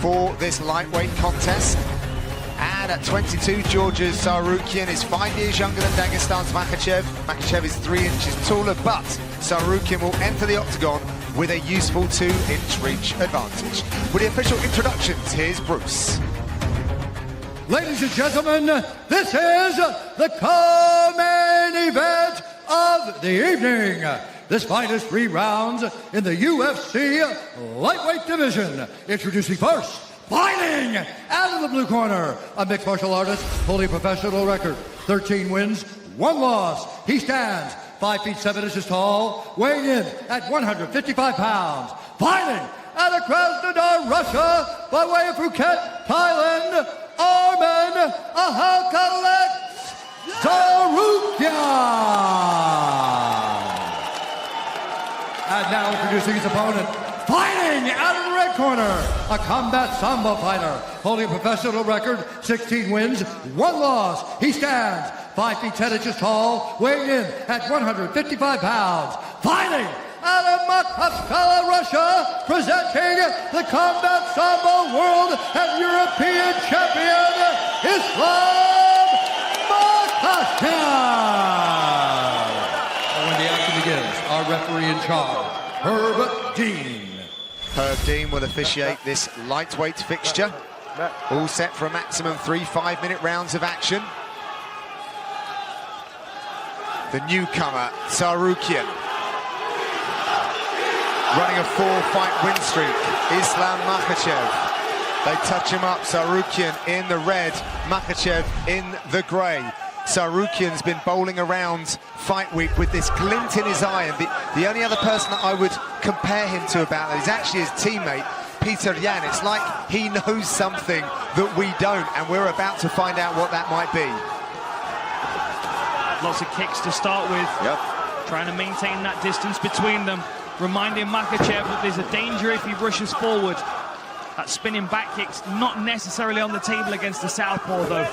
for this lightweight contest. And at 22, Georgia's TSARUKYAN is 5 years younger than Dagestan's MAKHACHEV. MAKHACHEV is 3 inches taller, but TSARUKYAN will enter the octagon with a useful 2-inch reach advantage. With the official introductions, here's Bruce. Ladies and gentlemen, this is the co-main event of the evening. This fight is 3 rounds in the UFC lightweight division. Introducing first, fighting out of the blue corner, a mixed martial artist holding a professional record, 13 wins, 1 loss. He stands 5 feet 7 inches tall, weighing in at 155 pounds. Fighting out of Krasnodar, Russia, by way of Phuket, Thailand, ARMAN TSARUKYAN. And now introducing his opponent, fighting out of the red corner, a combat Sambo fighter, holding a professional record, 16 wins, 1 loss. He stands 5 feet 10 inches tall, weighing in at 155 pounds. Fighting out of MAKHACHEV, Russia, presenting the combat Sambo World and European Champion, Islam MAKHACHEV. When the action begins, our referee in charge, Herb Dean. Herb Dean will officiate this lightweight fixture. All set for a maximum 3 5-minute rounds of action. The newcomer, TSARUKYAN, running a 4-fight win streak. Islam MAKHACHEV. They touch him up. TSARUKYAN in the red, MAKHACHEV in the grey. TSARUKYAN's been bowling around fight week with this glint in his eye, and the only other person that I would compare him to about that is actually his teammate, Peter Yan. It's like he knows something that we don't, and we're about to find out what that might be. Lots of kicks to start with. Yep. Trying to maintain that distance between them. Reminding MAKHACHEV that there's a danger if he rushes forward. That spinning back kick's not necessarily on the table against the southpaw, though.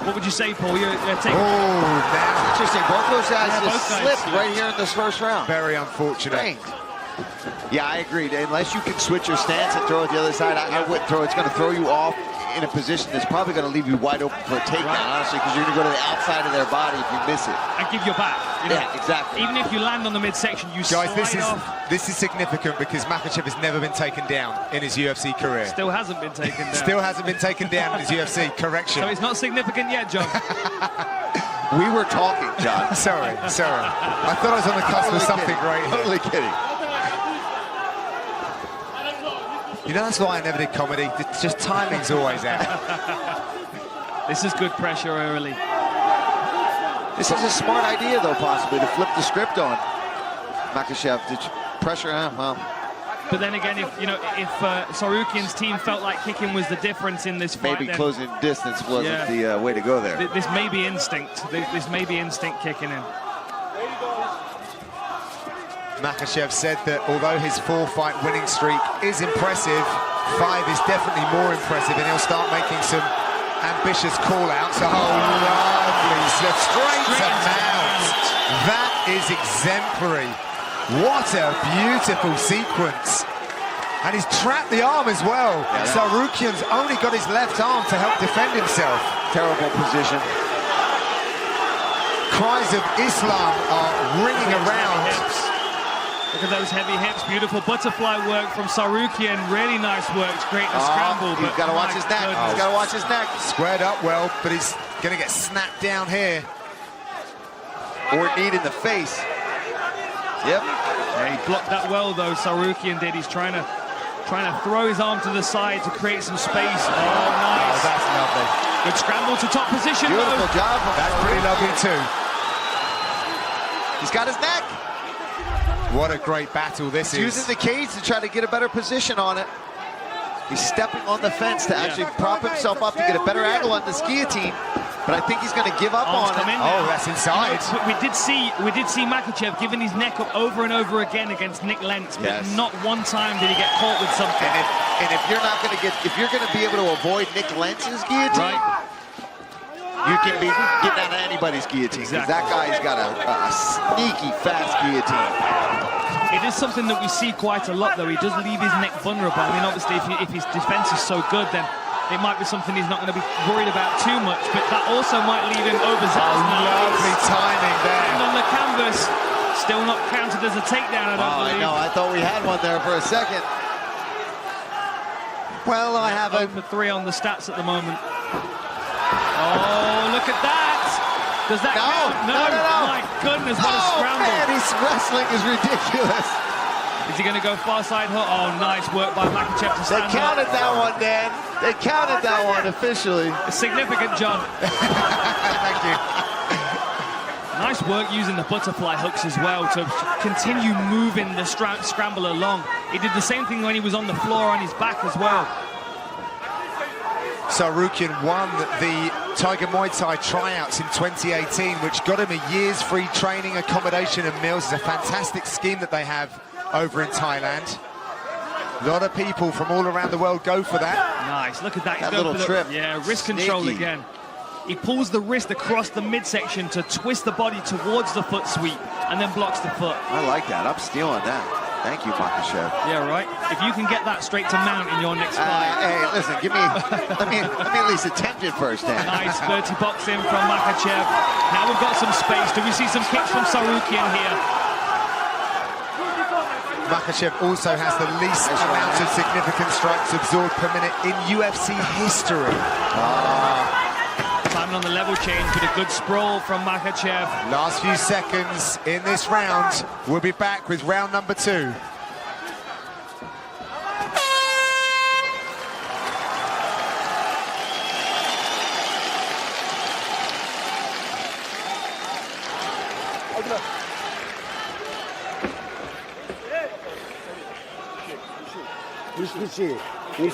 What would you say, Paul? You're taking... Oh, now. Interesting. Both those guys just slipped yeah. right here in this first round. Very unfortunate. Dang. Yeah, I agree. Unless you can switch your stance and throw it the other side, I wouldn't throw it. It's going to throw you off in a position that's probably going to leave you wide open for a takedown, honestly, because you're going to go to the outside of their body if you miss it. And give your back. You know? Yeah, exactly. Even if you land on the midsection, you Guys, slide off. this is significant because MAKHACHEV has never been taken down in his UFC career. Still hasn't been taken down. Still hasn't been taken down in his UFC. Correction. So it's not significant yet, John. We were talking, John. Sorry. I thought I was on the cusp of something great here. Totally kidding. You know, that's why I never did comedy. It's just timing's always out. This is good pressure early. This is a smart idea, though, possibly, to flip the script on MAKHACHEV. To pressure him, well. But then again, if TSARUKYAN's team felt like kicking was the difference in this fight, Maybe closing distance wasn't the way to go there. This may be instinct. This may be instinct kicking in. MAKHACHEV said that although his 4-fight winning streak is impressive, 5 is definitely more impressive, and he'll start making some ambitious call-outs. Oh, lovely slip straight to mount. That is exemplary. What a beautiful sequence. And he's trapped the arm as well. Yeah, TSARUKYAN's only got his left arm to help defend himself. Terrible position. Cries of Islam are ringing around. Look at those heavy hips. Beautiful butterfly work from TSARUKYAN. Really nice work to create a scramble. He's got to watch his neck. He's got to watch his neck. Squared up well, but he's going to get snapped down here. Or knee in the face. Yep. Yeah, he blocked that well, though. TSARUKYAN did. He's trying to throw his arm to the side to create some space. Oh, nice. Oh, that's lovely. Good scramble to top position. Beautiful job. That's pretty lovely too. He's got his neck. What a great battle this is. Using the cage to try to get a better position on it. He's stepping on the fence to actually prop himself up to get a better angle on this guillotine. But I think he's going to give up on it. Oh, that's inside. You know, we did see MAKHACHEV giving his neck up over and over again against Nick Lentz, but not one time did he get caught with something. And if you're not going to if you're going to be able to avoid Nick Lentz's guillotine, you can be getting out of anybody's guillotine. Because that guy's got a sneaky, fast guillotine. It is something that we see quite a lot, though. He does leave his neck vulnerable. I mean, obviously, if his defense is so good, then it might be something he's not going to be worried about too much, but that also might leave him overzealous. Lovely timing there. And on the canvas, still not counted as a takedown, I don't believe. I know, I thought we had one there for a second. Well, I have a... 0 for 3 on the stats at the moment. Oh, look at that! Does that count? No. My goodness, what a scramble. Man, his wrestling is ridiculous. Is he going to go far side hook? Oh, nice work by MAKHACHEV to stand up. They counted that one, Dan. They counted that one officially. A significant job. Thank you. Nice work using the butterfly hooks as well to continue moving the scramble along. He did the same thing when he was on the floor on his back as well. TSARUKYAN won the Tiger Muay Thai tryouts in 2018, which got him a year's free training, accommodation and meals. It's a fantastic scheme that they have over in Thailand. A lot of people from all around the world go for that. Nice, look at that. That little trip. Yeah, wrist control again. He pulls the wrist across the midsection to twist the body towards the foot sweep and then blocks the foot. I like that. I'm stealing that. Thank you, MAKHACHEV. Yeah, right. If you can get that straight to mount in your next fight. Hey, listen, give me. let me at least attempt it first, Dan. Nice dirty boxing from MAKHACHEV. Now we've got some space. Do we see some kicks from TSARUKYAN here? MAKHACHEV also has the least amount of significant strikes absorbed per minute in UFC history. Climbing on the level change with a good sprawl from MAKHACHEV. Last few seconds in this round. We'll be back with round number 2.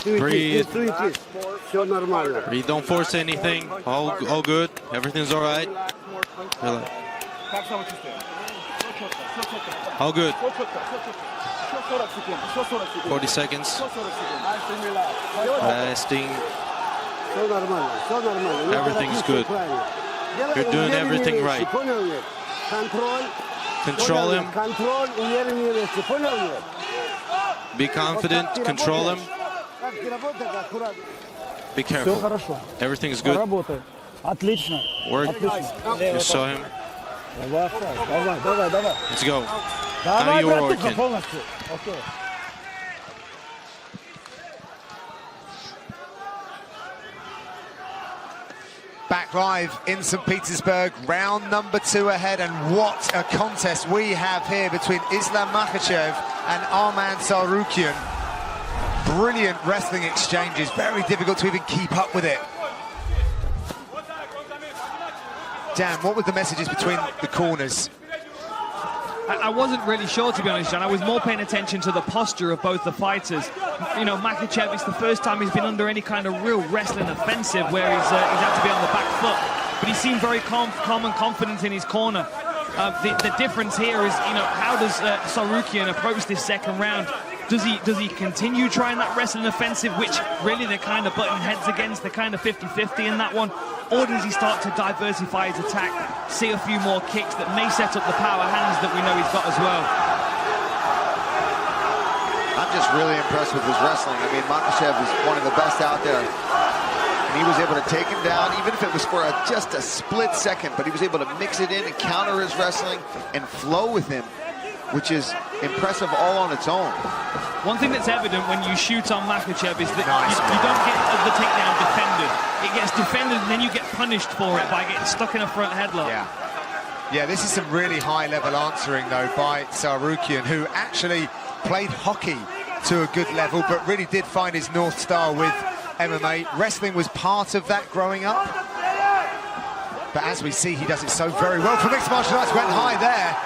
Breathe. Breathe. Don't force anything. All good. Everything's all right. All good. 40 seconds. Resting. Everything's good. You're doing everything right. Control him. Be confident. Control him. Be careful. Everything's good. Work. You saw him. Let's go. Now you're working. Back live in St. Petersburg, round number 2 ahead, and what a contest we have here between Islam Makhachev and Arman TSARUKYAN. Brilliant wrestling exchanges, very difficult to even keep up with it. Dan, what were the messages between the corners? I wasn't really sure, to be honest, John. I was more paying attention to the posture of both the fighters. You know, MAKHACHEV, it's the first time he's been under any kind of real wrestling offensive where he's had to be on the back foot. But he seemed very calm and confident in his corner. The difference here is, you know, how does TSARUKYAN approach this second round? Does he continue trying that wrestling offensive, which really they're kind of butting heads against, they're kind of 50-50 in that one? Or does he start to diversify his attack, see a few more kicks that may set up the power hands that we know he's got as well? I'm just really impressed with his wrestling. I mean, MAKHACHEV is one of the best out there. And he was able to take him down, even if it was for just a split second, but he was able to mix it in and counter his wrestling and flow with him, which is impressive all on its own. One thing that's evident when you shoot on MAKHACHEV is that you don't get the takedown defended. It gets defended and then you get punished for it by getting stuck in a front headlock. Yeah, this is some really high-level answering, though, by TSARUKYAN, who actually played hockey to a good level, but really did find his North Star with MMA. Wrestling was part of that growing up. But as we see, he does it so very well for mixed martial arts. Went high there.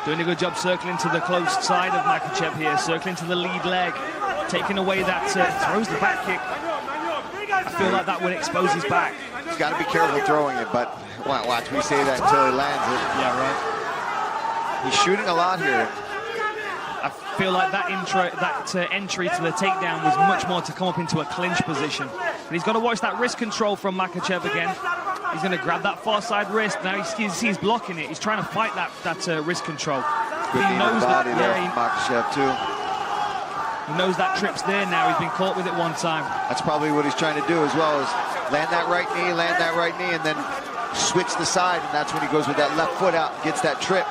Doing a good job circling to the close side of MAKHACHEV here, circling to the lead leg, taking away that, throws the back kick. I feel like that would expose his back. He's got to be careful throwing it, but watch, we say that until he lands it. Yeah, right. He's shooting a lot here. I feel like that entry to the takedown was much more to come up into a clinch position. But he's got to watch that wrist control from MAKHACHEV again. He's going to grab that far side wrist. Now he's blocking it. He's trying to fight that wrist control. Good knee to the body there from Makhachev, too. He knows that trip's there now. He's been caught with it one time. That's probably what he's trying to do as well, is land that right knee, and then switch the side, and that's when he goes with that left foot out and gets that trip.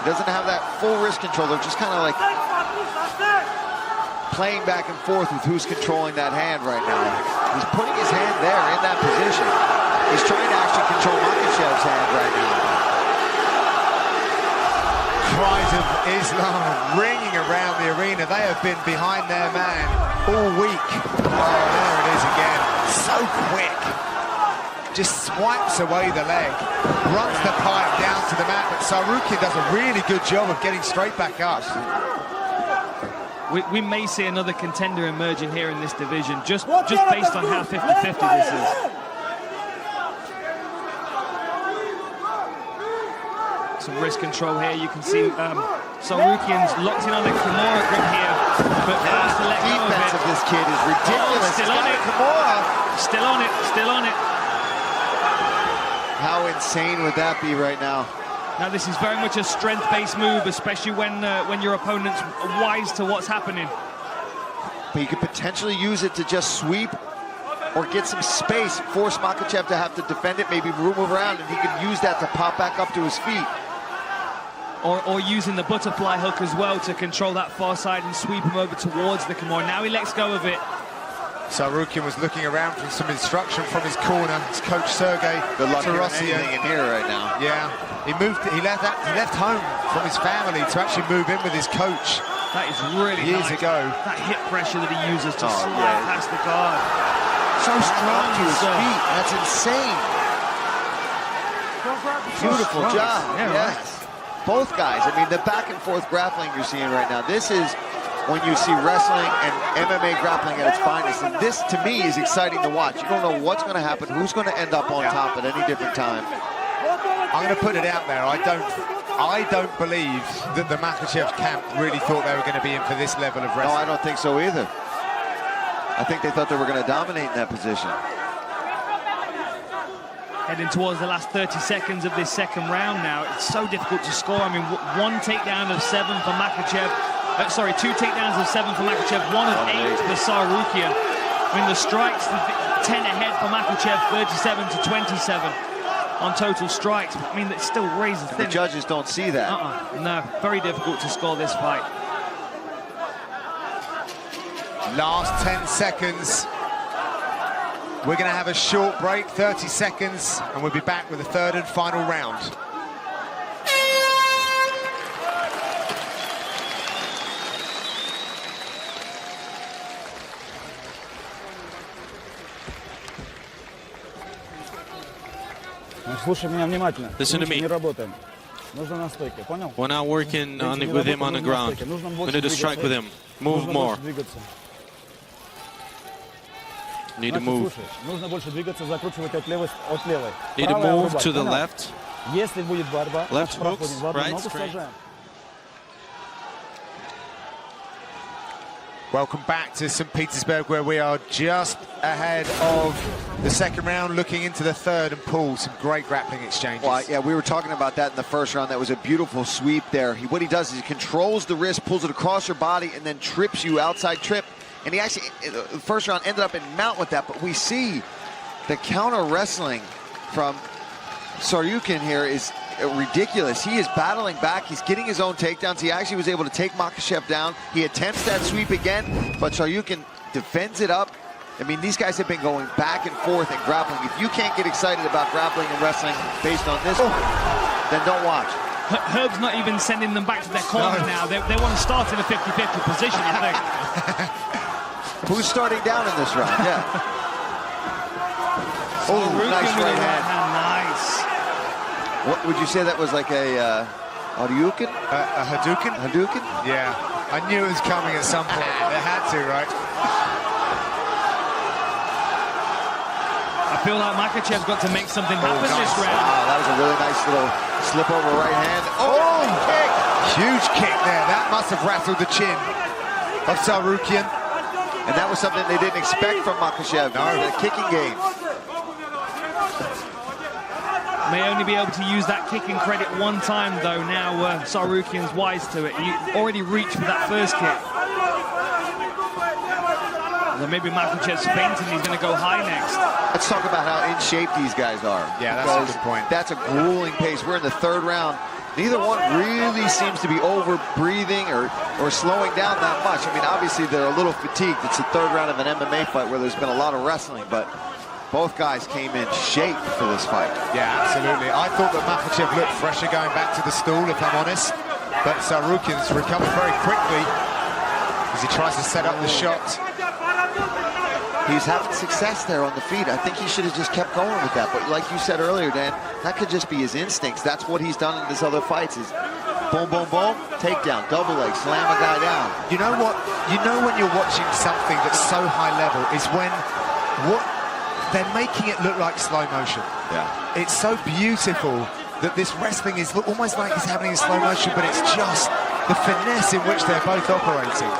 He doesn't have that full wrist control. They're just kind of like playing back and forth with who's controlling that hand right now. He's putting his hand there in that position. He's trying to actually control Makhachev's hand right now. Cries of Islam ringing around the arena. They have been behind their man all week. Oh, there it is again. So quick. Just swipes away the leg, runs the pipe down to the mat, but TSARUKYAN does a really good job of getting straight back up. We may see another contender emerging here in this division, just based on how 50-50 this is. Some wrist control here. You can see TSARUKYAN's locked in on the Kimura grip here, but first to let go of it. Defense of this kid is ridiculous. Oh, still on it. Kimura. Still on it. Still on it. How insane would that be right now? Now this is very much a strength-based move, especially when your opponent's wise to what's happening. But you could potentially use it to just sweep or get some space, force Makhachev to have to defend it, maybe move around, and he could use that to pop back up to his feet. Or using the butterfly hook as well to control that far side and sweep him over towards the Kimura. Now he lets go of it. TSARUKYAN was looking around for some instruction from his corner. His coach Sergey. Good luck hearing anything in here right now. Yeah, he left home from his family to actually move in with his coach. That is really years nice. ago. That hip pressure that he uses to slide past the guard. So strong to his feet. That's insane. Beautiful job. Yeah, yes. Right. Both guys. I mean, the back and forth grappling you're seeing right now. This is when you see wrestling and MMA grappling at its finest. And this, to me, is exciting to watch. You don't know what's going to happen, who's going to end up on top at any different time. I'm going to put it out there. I don't believe that the Makhachev camp really thought they were going to be in for this level of wrestling. No, I don't think so either. I think they thought they were going to dominate in that position. Heading towards the last 30 seconds of this second round now. It's so difficult to score. I mean, one takedown of 7 for Makhachev. Sorry, 2 takedowns of 7 for Makhachev, 1 of 8 for TSARUKYAN. I mean, the strikes, 10 ahead for Makhachev, 37 to 27 on total strikes. I mean, it's still razor thin. The judges don't see that. No, very difficult to score this fight. Last 10 seconds. We're going to have a short break, 30 seconds, and we'll be back with the third and final round. Listen to me. We're not working with him on the ground. We need to strike with him. Move more. Need to move. Need to move to the left. Left hooks, right straight. Welcome back to St. Petersburg, where we are just ahead of the second round, looking into the third, and Paul, some great grappling exchanges. Well, yeah, we were talking about that in the first round. That was a beautiful sweep there. What he does is he controls the wrist, pulls it across your body, and then trips you, outside trip. And he actually, the first round, ended up in mount with that. But we see the counter wrestling from TSARUKYAN here is ridiculous. He is battling back. He's getting his own takedowns. He actually was able to take Makhachev down. He attempts that sweep again, but TSARUKYAN defends it up. I mean, these guys have been going back and forth and grappling. If you can't get excited about grappling and wrestling based on this, then don't watch. Herb's not even sending them back to their corner now. They want to start in a 50-50 position, I think. Who's starting down in this round? Yeah. Oh, nice right hand. Nice. What would you say that was, like a Hadouken? A Hadouken? Hadouken? Yeah. I knew it was coming at some point. They had to, right? I feel like Makhachev's got to make something happen this round. Wow, that was a really nice little slip over right hand. Oh, kick! Huge kick there. That must have rattled the chin of TSARUKYAN. And that was something they didn't expect from Makhachev. No. The kicking game. May only be able to use that kicking credit one time, though. Now Tsarukyan's wise to it. He already reached for that first kick. And then maybe Makhachev's fainting. He's going to go high next. Let's talk about how in shape these guys are. Yeah, that's a good point. That's a grueling pace. We're in the third round. Neither one really seems to be over-breathing or slowing down that much. I mean, obviously, they're a little fatigued. It's the third round of an MMA fight where there's been a lot of wrestling, but both guys came in shape for this fight. Yeah, absolutely. I thought that Makhachev looked fresher going back to the stool, if I'm honest. But Tsarukyan's recovered very quickly as he tries to set up the shot. He's having success there on the feet. I think he should have just kept going with that. But like you said earlier, Dan, that could just be his instincts. That's what he's done in his other fights is boom, boom, boom, takedown, double leg, slam a guy down. You know what? You know when you're watching something that's so high level is when they're making it look like slow motion. Yeah. It's so beautiful that this wrestling is almost like it's happening in slow motion, but it's just the finesse in which they're both operating.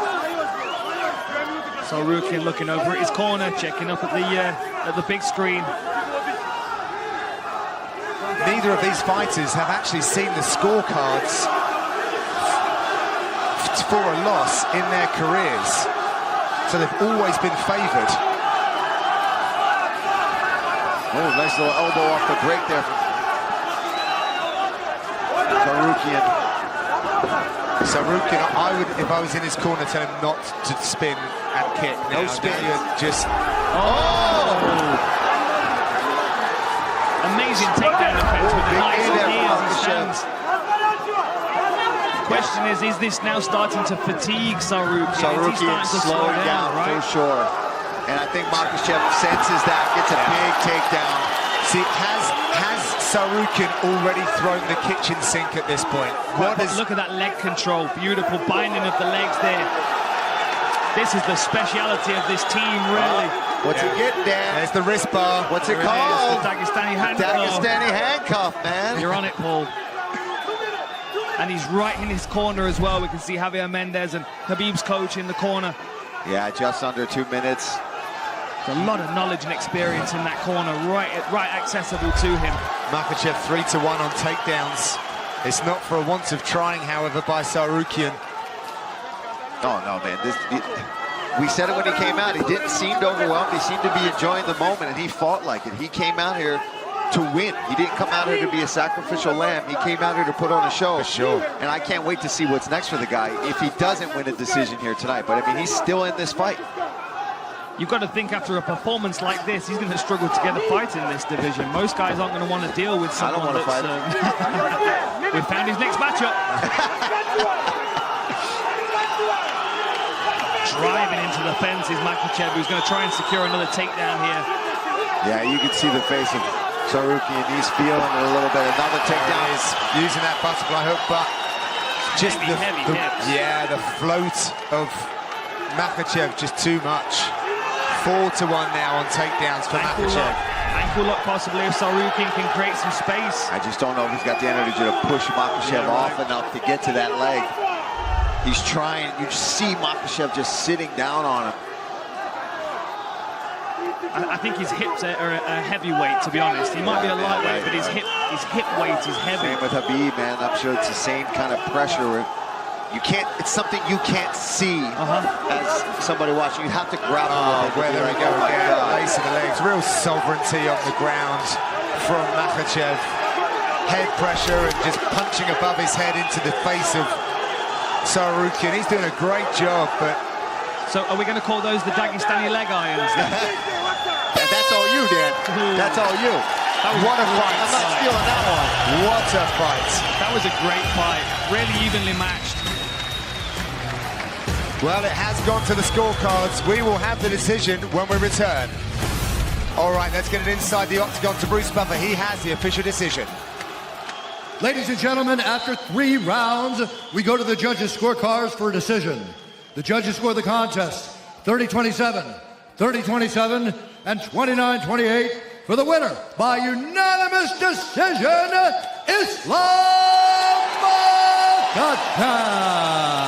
Tsarukyan looking over at his corner, checking up at the big screen. Neither of these fighters have actually seen the scorecards for a loss in their careers, so they've always been favoured. Oh, nice little elbow off the break there from Tsarukyan. Tsarukyan, I would, if I was in his corner, tell him not to spin and kick. No spin. Just... Amazing takedown defense with the nice knees and stands. The question is this now starting to fatigue Tsarukyan? Tsarukyan slowing down, right? For sure. And I think Makhachev senses that, gets a big takedown. See, has Tsarukyan already thrown the kitchen sink at this point? Look at that leg control, beautiful binding of the legs there. This is the speciality of this team, really. What's it get, Dan? There's the wrist bar. What's it called? The Dagestani handcuff. Dagestani handcuff, man. You're on it, Paul. And he's right in his corner as well. We can see Javier Mendez and Khabib's coach in the corner. Yeah, just under 2 minutes. There's a lot of knowledge and experience in that corner, right accessible to him. Makhachev 3-1 on takedowns. It's not for a want of trying, however, by Tsarukyan. Oh, no, man. We said it when he came out. He didn't seem overwhelmed. He seemed to be enjoying the moment, and he fought like it. He came out here to win. He didn't come out here to be a sacrificial lamb. He came out here to put on a show. For sure. And I can't wait to see what's next for the guy if he doesn't win a decision here tonight. But, I mean, he's still in this fight. You've got to think after a performance like this, he's going to struggle to get a fight in this division. Most guys aren't going to want to deal with someone that's... we found his next matchup. Driving into the fence is Makhachev, who's going to try and secure another takedown here. Yeah, you can see the face of Tsarukyan. He's feeling it a little bit. Another takedown. Is using that butterfly hook, but just heavy hips. Yeah, the float of Makhachev just too much. 4-1 now on takedowns for Makhachev. Ankle lock possibly if Tsarukyan can create some space. I just don't know if he's got the energy to push Makhachev off enough to get to that leg. He's trying. You see Makhachev just sitting down on him. I think his hips are a heavyweight, to be honest. He might be a lightweight, but his hip weight is heavy. Same with Khabib, man. I'm sure it's the same kind of pressure where you can't, it's something you can't see as somebody watching. You have to grab it. Where there we go again. Lace in the legs. Real sovereignty on the ground from Makhachev. Head pressure and just punching above his head into the face of Tsarukyan. He's doing a great job, but... So are we going to call those the Dagestani leg irons? That's all you, Dan. That's all you. What a fight. I'm not stealing that one. What a fight. That was a great fight. Really evenly matched. Well, it has gone to the scorecards. We will have the decision when we return. All right, let's get it inside the octagon to Bruce Buffer. He has the official decision. Ladies and gentlemen, after 3 rounds, we go to the judges' scorecards for a decision. The judges score the contest 30-27, 30-27, and 29-28 for the winner by unanimous decision, Islam Makhachev.